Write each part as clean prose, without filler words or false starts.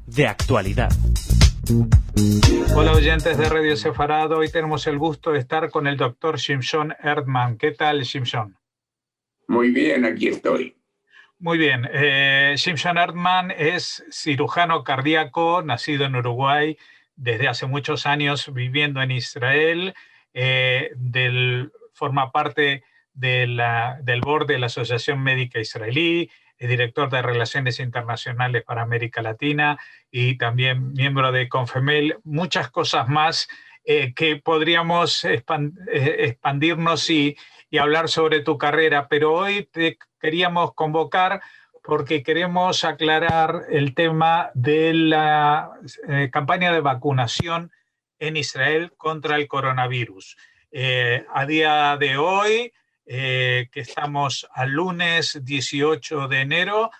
De actualidad. Hola oyentes de Radio Sefarad, hoy tenemos el gusto de estar con el doctor Shimshon Erdman. ¿Qué tal, Shimshon? Muy bien, aquí estoy. Muy bien. Shimshon Erdman es cirujano cardíaco, nacido en Uruguay, desde hace muchos años viviendo en Israel. Forma parte del board de la Asociación Médica Israelí, es director de Relaciones Internacionales para América Latina y también miembro de Confemel. Muchas cosas más que podríamos expandirnos y hablar sobre tu carrera, pero hoy te queríamos convocar porque queremos aclarar el tema de la campaña de vacunación en Israel contra el coronavirus. A día de hoy, que estamos al lunes 18 de enero,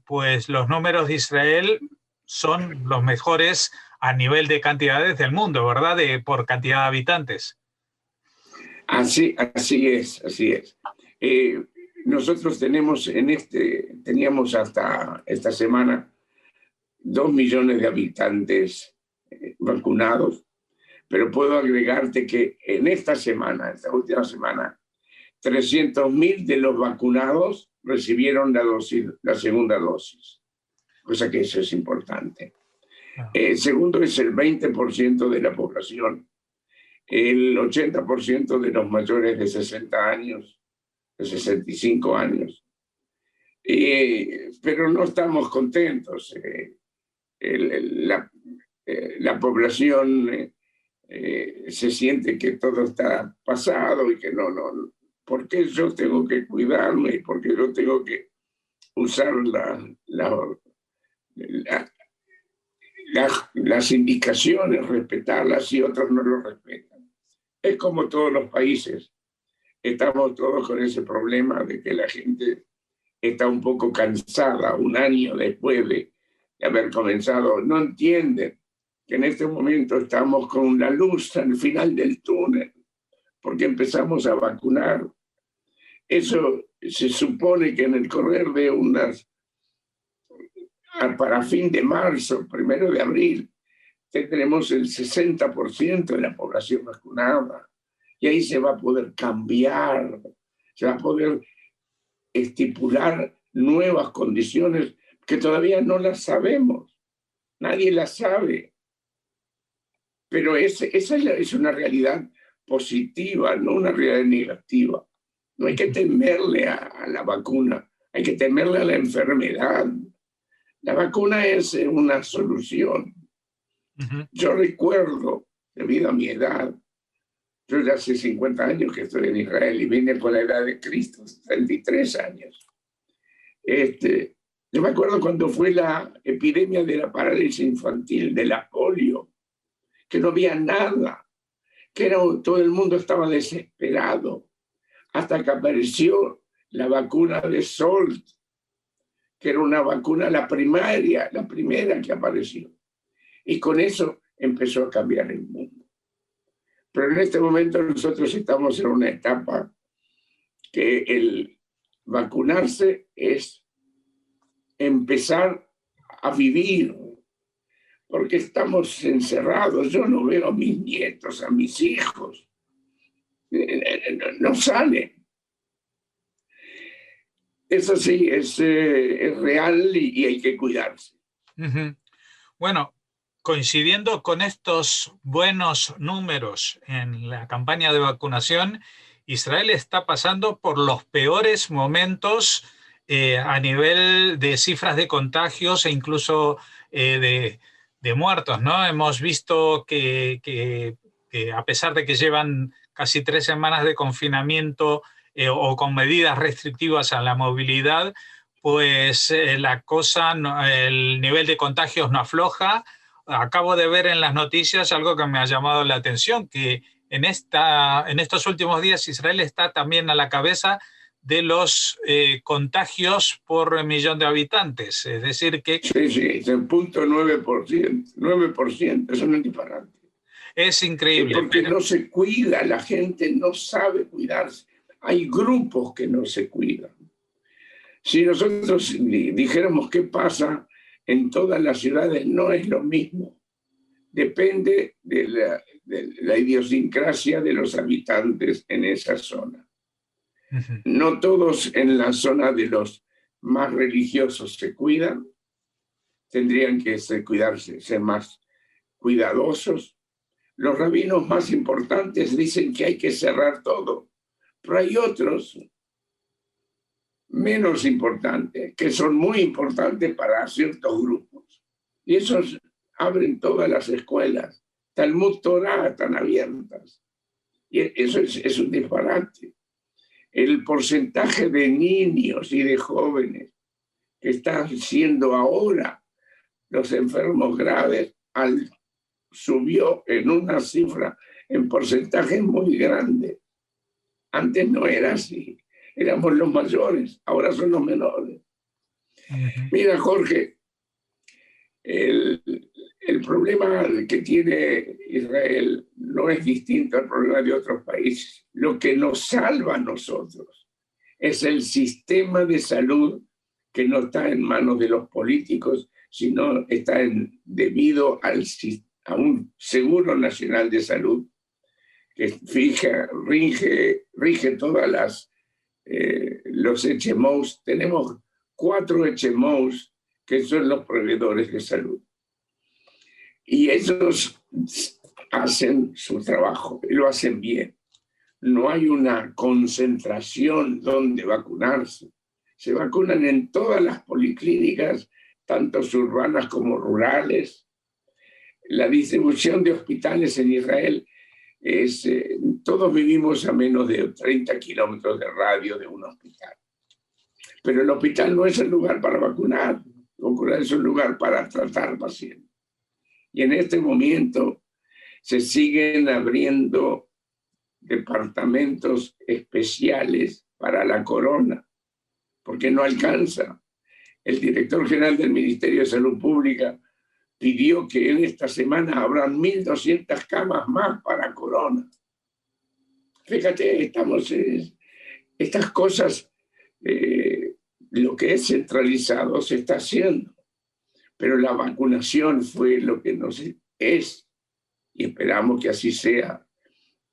pues los números de Israel son los mejores a nivel de cantidades del mundo, ¿verdad? Por cantidad de habitantes. Así es. Nosotros teníamos hasta esta semana 2 millones de habitantes vacunados, pero puedo agregarte que en esta última semana, 300.000 de los vacunados recibieron la segunda dosis, cosa que eso es importante. Segundo, es el 20% de la población. El 80% de los mayores de 60 años, de 65 años. Pero no estamos contentos. La población se siente que todo está pasado y que no. ¿Por qué yo tengo que cuidarme? ¿Y por qué yo tengo que usar las indicaciones, respetarlas y otros no lo respetan? Es como todos los países, estamos todos con ese problema de que la gente está un poco cansada un año después de haber comenzado. No entienden que en este momento estamos con la luz al final del túnel, porque empezamos a vacunar. Eso se supone que en el correr de para fin de marzo, 1 de abril, tendremos el 60% de la población vacunada. Y ahí se va a poder cambiar, se va a poder estipular nuevas condiciones que todavía no las sabemos. Nadie las sabe. Pero esa es una realidad positiva, no una realidad negativa. No hay que temerle a la vacuna, hay que temerle a la enfermedad. La vacuna es una solución. Yo recuerdo, debido a mi edad, yo ya hace 50 años que estoy en Israel y vine por la edad de Cristo, 33 años. Yo me acuerdo cuando fue la epidemia de la parálisis infantil, de la polio, que no había nada, todo el mundo estaba desesperado, hasta que apareció la vacuna de Salt, que era una vacuna, la primera que apareció. Y con eso empezó a cambiar el mundo. Pero en este momento nosotros estamos en una etapa que el vacunarse es empezar a vivir, porque estamos encerrados. Yo no veo a mis nietos, a mis hijos. No salen. Eso sí, es real y hay que cuidarse. Bueno, coincidiendo con estos buenos números en la campaña de vacunación, Israel está pasando por los peores momentos a nivel de cifras de contagios e incluso de muertos, ¿no? Hemos visto que a pesar de que llevan casi 3 semanas de confinamiento o con medidas restrictivas a la movilidad, pues el nivel de contagios no afloja. Acabo de ver en las noticias algo que me ha llamado la atención, que en estos últimos días Israel está también a la cabeza de los contagios por millón de habitantes. Es decir que... Sí, es el 0.9%. 9%, es un disparate. Es increíble. Porque no se cuida, la gente no sabe cuidarse. Hay grupos que no se cuidan. Si nosotros dijéramos qué pasa en todas las ciudades, no es lo mismo. Depende de la idiosincrasia de los habitantes en esa zona. No todos en la zona de los más religiosos se cuidan, tendrían que cuidarse, ser más cuidadosos. Los rabinos más importantes dicen que hay que cerrar todo, pero hay otros menos importantes, que son muy importantes para ciertos grupos. Y esos abren todas las escuelas. Talmud Torah están abiertas. Y eso es un disparate. El porcentaje de niños y de jóvenes que están siendo ahora los enfermos graves subió en una cifra, en porcentaje muy grande. Antes no era así. Éramos los mayores, ahora son los menores. Mira, Jorge, el problema que tiene Israel no es distinto al problema de otros países. Lo que nos salva a nosotros es el sistema de salud que no está en manos de los políticos, sino está debido a un seguro nacional de salud que rige todas los HMOs. Tenemos 4 HMOs que son los proveedores de salud. Y ellos hacen su trabajo y lo hacen bien. No hay una concentración donde vacunarse. Se vacunan en todas las policlínicas, tanto urbanas como rurales. La distribución de hospitales en Israel todos vivimos a menos de 30 kilómetros de radio de un hospital. Pero el hospital no es el lugar para vacunar, es un lugar para tratar pacientes. Y en este momento se siguen abriendo departamentos especiales para la corona, porque no alcanza. El director general del Ministerio de Salud Pública pidió que en esta semana habrán 1.200 camas más para corona. Fíjate, estas cosas, lo que es centralizado se está haciendo, pero la vacunación fue lo que es, y esperamos que así sea,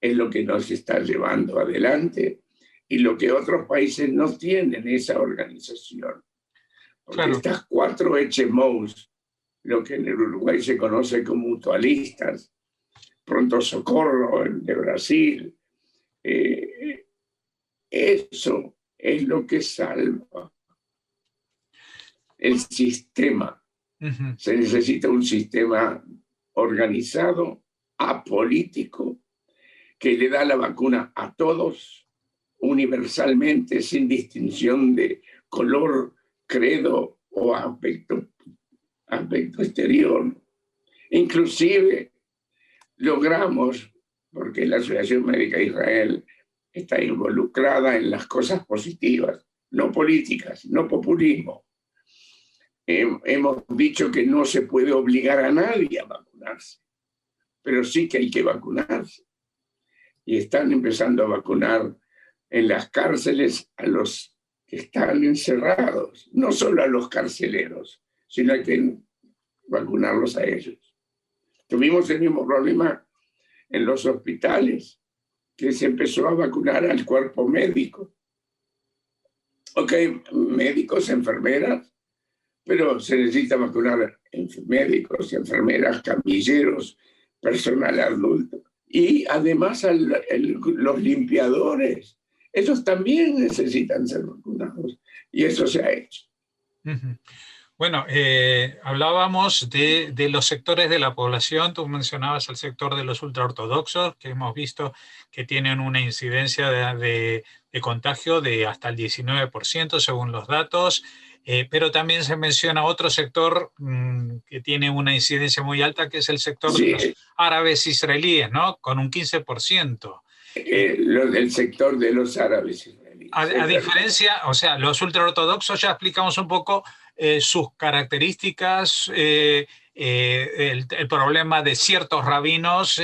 es lo que nos está llevando adelante, y lo que otros países no tienen esa organización. Porque claro, estas 4 HMOs, lo que en el Uruguay se conoce como mutualistas, Pronto Socorro de Brasil, eso es lo que salva el sistema. Se necesita un sistema organizado, apolítico, que le da la vacuna a todos, universalmente, sin distinción de color, credo o aspecto exterior. Inclusive logramos, porque la Asociación Médica de Israel está involucrada en las cosas positivas, no políticas, no populismo. Hemos dicho que no se puede obligar a nadie a vacunarse, pero sí que hay que vacunarse. Y están empezando a vacunar en las cárceles a los que están encerrados, no solo a los carceleros, sino hay que vacunarlos a ellos. Tuvimos el mismo problema en los hospitales, que se empezó a vacunar al cuerpo médico. Ok, médicos, enfermeras, pero se necesita vacunar médicos, enfermeras, camilleros, personal adulto. Y además los limpiadores, ellos también necesitan ser vacunados. Y eso se ha hecho. Bueno, hablábamos de los sectores de la población. Tú mencionabas el sector de los ultraortodoxos, que hemos visto que tienen una incidencia de contagio de hasta el 19% según los datos, pero también se menciona otro sector que tiene una incidencia muy alta, que es el sector de los árabes israelíes, ¿no? Con un 15%. El sector de los árabes israelíes. A diferencia, o sea, los ultraortodoxos ya explicamos un poco sus características, el problema de ciertos rabinos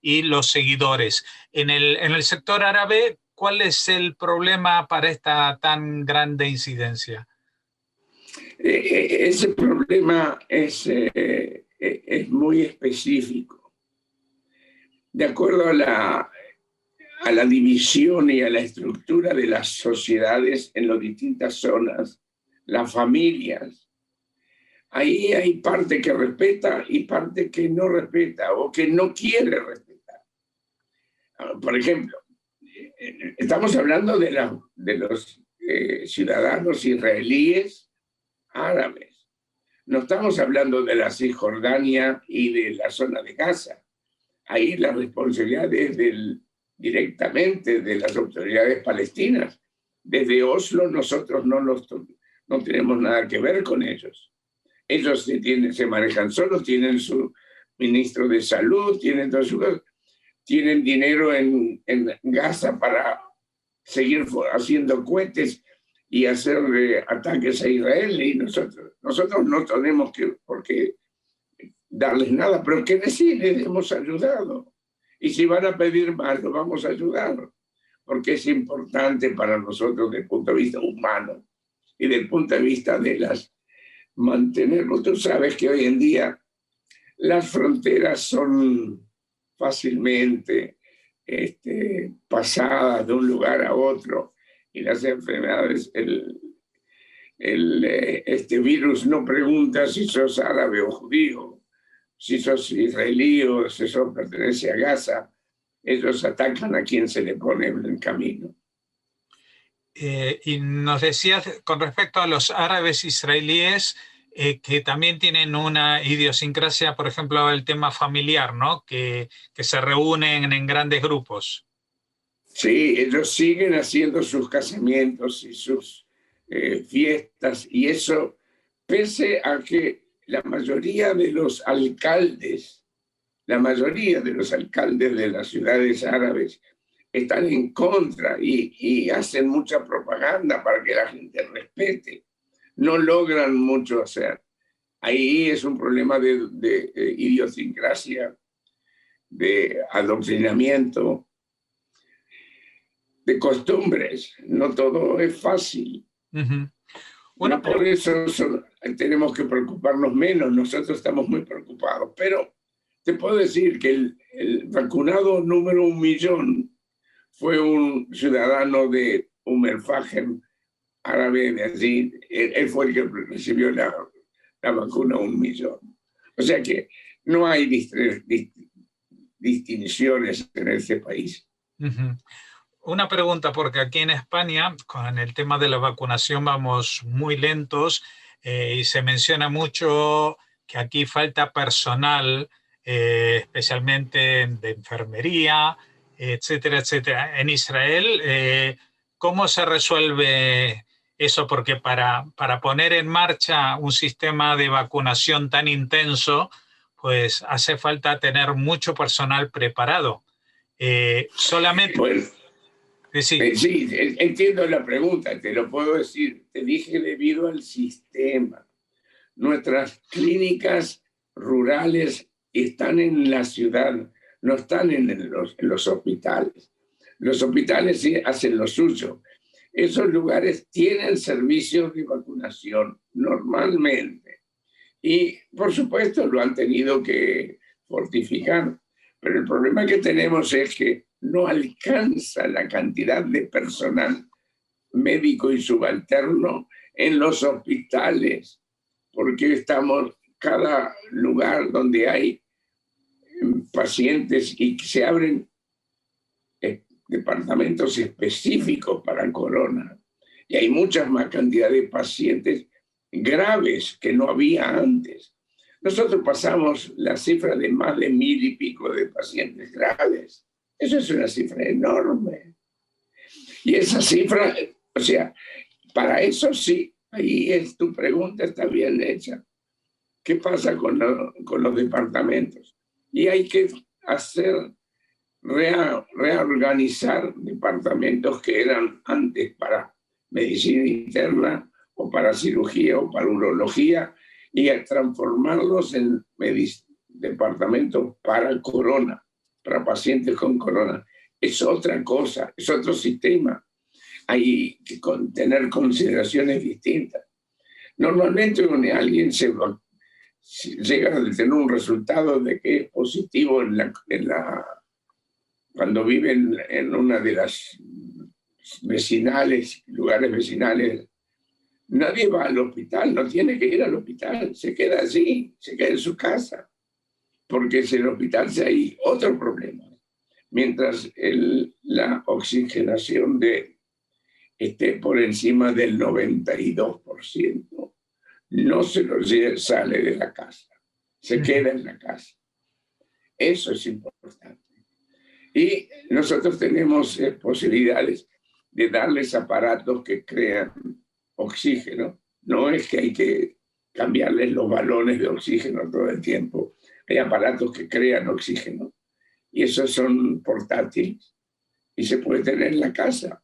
y los seguidores. En el sector árabe, ¿Cuál es el problema para esta tan grande incidencia? Ese problema es muy específico. De acuerdo a la división y a la estructura de las sociedades en las distintas zonas, las familias, ahí hay parte que respeta y parte que no respeta o que no quiere respetar. Por ejemplo, estamos hablando de los ciudadanos israelíes árabes. No estamos hablando de la Cisjordania y de la zona de Gaza. Ahí la responsabilidad es directamente de las autoridades palestinas. Desde Oslo nosotros no tenemos nada que ver con ellos. Ellos se manejan solos, tienen su ministro de salud, tienen dinero en Gaza para seguir haciendo cohetes y hacer ataques a Israel, y nosotros no tenemos por qué darles nada, pero que decir, les hemos ayudado. Y si van a pedir más, los vamos a ayudar, porque es importante para nosotros desde el punto de vista humano y desde el punto de vista de mantenerlo. Tú sabes que hoy en día las fronteras son fácilmente pasadas de un lugar a otro, y las enfermedades, este virus no pregunta si sos árabe o judío, si sos israelí o si sos pertenece a Gaza. Ellos atacan a quien se le pone en el camino. Y nos decías con respecto a los árabes israelíes que también tienen una idiosincrasia, por ejemplo, el tema familiar, ¿no? Que se reúnen en grandes grupos. Sí, ellos siguen haciendo sus casamientos y sus fiestas, y eso pese a que la mayoría de los alcaldes de las ciudades árabes están en contra y hacen mucha propaganda para que la gente respete. No logran mucho hacer. Ahí es un problema de idiosincrasia, de adoctrinamiento, de costumbres. No todo es fácil. Uh-huh. Bueno, por eso tenemos que preocuparnos menos. Nosotros estamos muy preocupados. Pero te puedo decir que el vacunado número 1 millón fue un ciudadano de Fajem, árabe de allí. Él fue el que recibió la vacuna 1 millón. O sea que no hay distinciones en este país. Uh-huh. Una pregunta, porque aquí en España, con el tema de la vacunación vamos muy lentos y se menciona mucho que aquí falta personal, especialmente de enfermería, etcétera, etcétera. En Israel, ¿cómo se resuelve eso? Porque para poner en marcha un sistema de vacunación tan intenso, pues hace falta tener mucho personal preparado. Solamente... Bueno. Sí, entiendo la pregunta, te lo puedo decir. Te dije debido al sistema. Nuestras clínicas rurales están en la ciudad, no están en los hospitales. Los hospitales sí hacen lo suyo. Esos lugares tienen servicios de vacunación normalmente. Y, por supuesto, lo han tenido que fortificar. Pero el problema que tenemos es que no alcanza la cantidad de personal médico y subalterno en los hospitales, porque cada lugar donde hay pacientes y se abren departamentos específicos para corona, y hay muchas más cantidad de pacientes graves que no había antes. Nosotros pasamos la cifra de más de 1,000 y pico de pacientes graves. Eso es una cifra enorme. Y esa cifra, o sea, para eso sí, ahí tu pregunta está bien hecha. ¿Qué pasa con los departamentos? Y hay que reorganizar departamentos que eran antes para medicina interna o para cirugía o para urología, y a transformarlos en departamentos para corona, para pacientes con corona. es otra cosa, es otro sistema. Hay que tener consideraciones distintas. Normalmente alguien llega a tener un resultado de que es positivo cuando viven en una de las lugares vecinales. Nadie va al hospital, no tiene que ir al hospital, se queda allí, se queda en su casa, porque si en el hospital hay otro problema. Mientras la oxigenación esté por encima del 92%, no sale de la casa, se queda en la casa. Eso es importante. Y nosotros tenemos posibilidades de darles aparatos que crean oxígeno. No es que hay que cambiarles los balones de oxígeno todo el tiempo. Hay aparatos que crean oxígeno y esos son portátiles y se puede tener en la casa.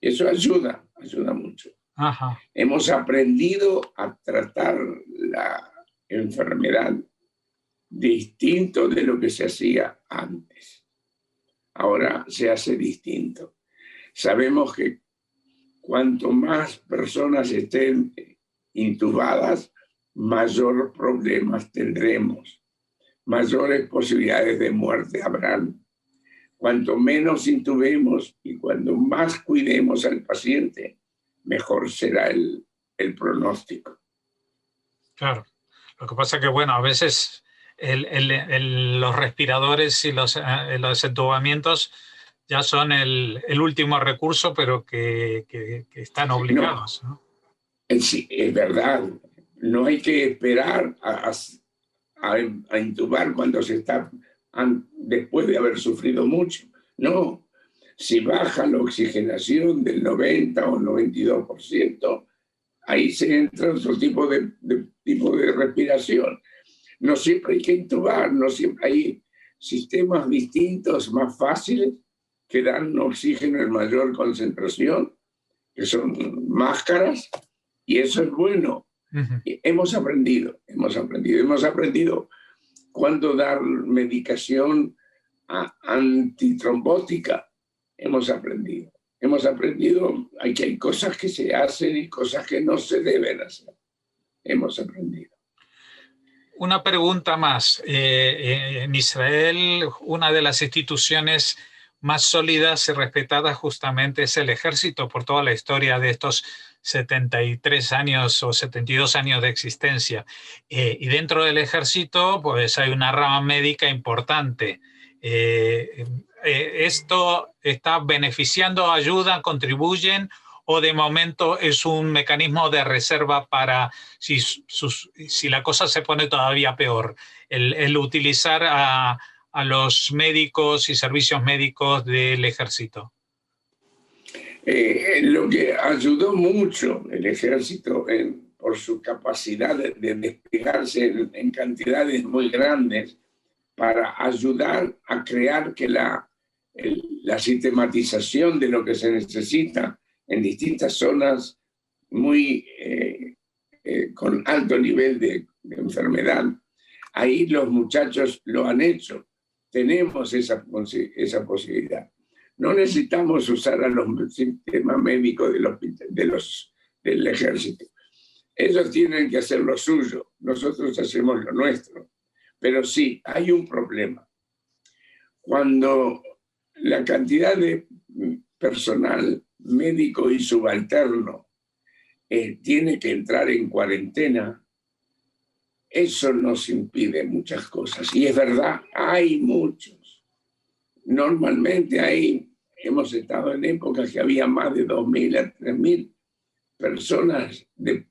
Eso ayuda mucho. Ajá. Hemos aprendido a tratar la enfermedad distinto de lo que se hacía antes. Ahora se hace distinto. Sabemos que cuanto más personas estén intubadas, mayor problemas tendremos, mayores posibilidades de muerte habrán. Cuanto menos intubemos y cuanto más cuidemos al paciente, mejor será el pronóstico. Claro. Lo que pasa es que, bueno, a veces los respiradores y los entubamientos ya son el último recurso, pero que están obligados, ¿no? Sí, es verdad. No hay que esperar a intubar cuando se está después de haber sufrido mucho. No, si baja la oxigenación del 90 o 92%, ahí se entra otro tipo de respiración. No siempre hay que intubar, no siempre hay sistemas distintos, más fáciles, que dan oxígeno en mayor concentración, que son máscaras, y eso es bueno. Uh-huh. Hemos aprendido cuándo dar medicación antitrombótica. Hemos aprendido que hay cosas que se hacen y cosas que no se deben hacer. Hemos aprendido. Una pregunta más. En Israel, una de las instituciones más sólidas y respetadas justamente es el ejército por toda la historia de estos 73 años o 72 años de existencia. Y dentro del ejército, pues hay una rama médica importante. ¿Esto está beneficiando, ayuda, contribuyen? ¿O de momento es un mecanismo de reserva para si la cosa se pone todavía peor? El utilizar a los médicos y servicios médicos del ejército. Lo que ayudó mucho el ejército por su capacidad de desplegarse en cantidades muy grandes para ayudar a crear que la sistematización de lo que se necesita en distintas zonas con alto nivel de enfermedad. Ahí los muchachos lo han hecho. Tenemos esa posibilidad. No necesitamos usar a los sistemas médicos del ejército. Ellos tienen que hacer lo suyo. Nosotros hacemos lo nuestro. Pero sí, hay un problema. Cuando la cantidad de personal médico y subalterno tiene que entrar en cuarentena, eso nos impide muchas cosas. Y es verdad, hay muchos. Normalmente hemos estado en épocas que había más de 2.000 a 3.000 personas de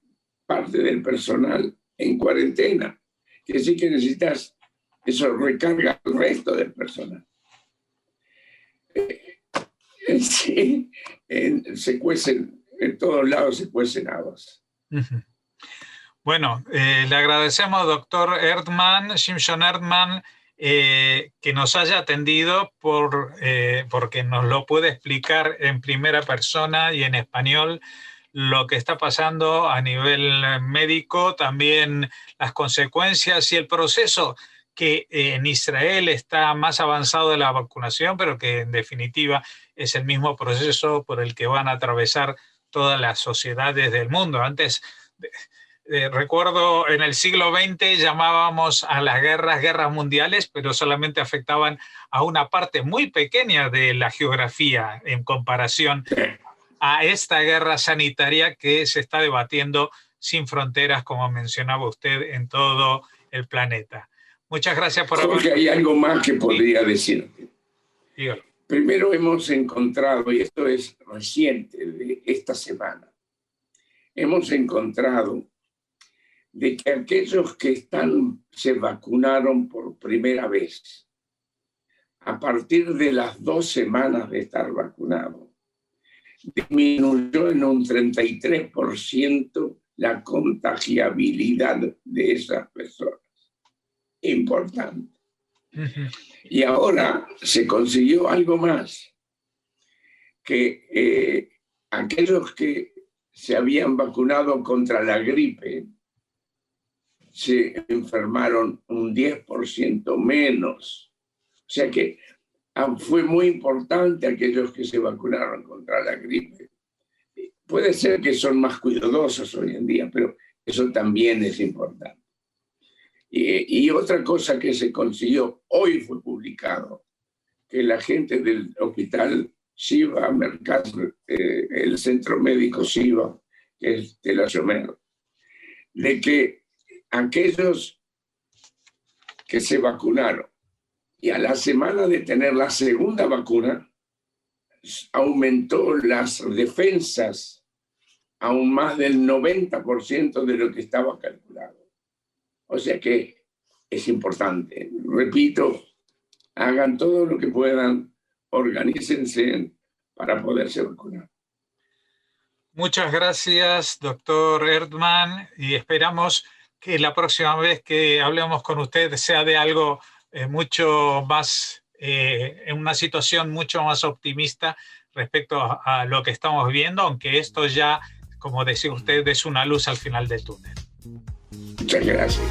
parte del personal en cuarentena. Quiere decir que necesitas, eso recarga el resto del personal. Sí, se cuecen, en todos lados se cuecen habas. Uh-huh. Bueno, le agradecemos, doctor Erdmann, Shimshon Erdmann, que nos haya atendido porque nos lo puede explicar en primera persona y en español lo que está pasando a nivel médico, también las consecuencias y el proceso que en Israel está más avanzado la vacunación, pero que en definitiva es el mismo proceso por el que van a atravesar todas las sociedades del mundo. Antes, recuerdo en el siglo XX llamábamos a las guerras mundiales, pero solamente afectaban a una parte muy pequeña de la geografía en comparación a esta guerra sanitaria que se está debatiendo sin fronteras, como mencionaba usted, en todo el planeta. Muchas gracias por Jorge, hay algo más que podría decirte. Dígalo. Primero hemos encontrado, y esto es reciente, de esta semana, hemos encontrado de que aquellos que se vacunaron por primera vez, a partir de las 2 semanas de estar vacunados, disminuyó en un 33% la contagiabilidad de esas personas. Importante. Y ahora se consiguió algo más, que aquellos que se habían vacunado contra la gripe se enfermaron un 10% menos. O sea que fue muy importante aquellos que se vacunaron contra la gripe. Puede ser que son más cuidadosos hoy en día, pero eso también es importante. Y otra cosa que se consiguió, hoy fue publicado, que la gente del hospital Shiva, el centro médico Shiva, que es Tel Ashomer, de que aquellos que se vacunaron y a la semana de tener la segunda vacuna, aumentó las defensas aún más del 90% de lo que estaba calculado. O sea que es importante. Repito, hagan todo lo que puedan, organícense para poderse vacunar. Muchas gracias, doctor Erdmann, y esperamos que la próxima vez que hablemos con usted sea de algo mucho más, en una situación mucho más optimista respecto a lo que estamos viendo, aunque esto ya, como decía usted, es una luz al final del túnel. Muchas gracias.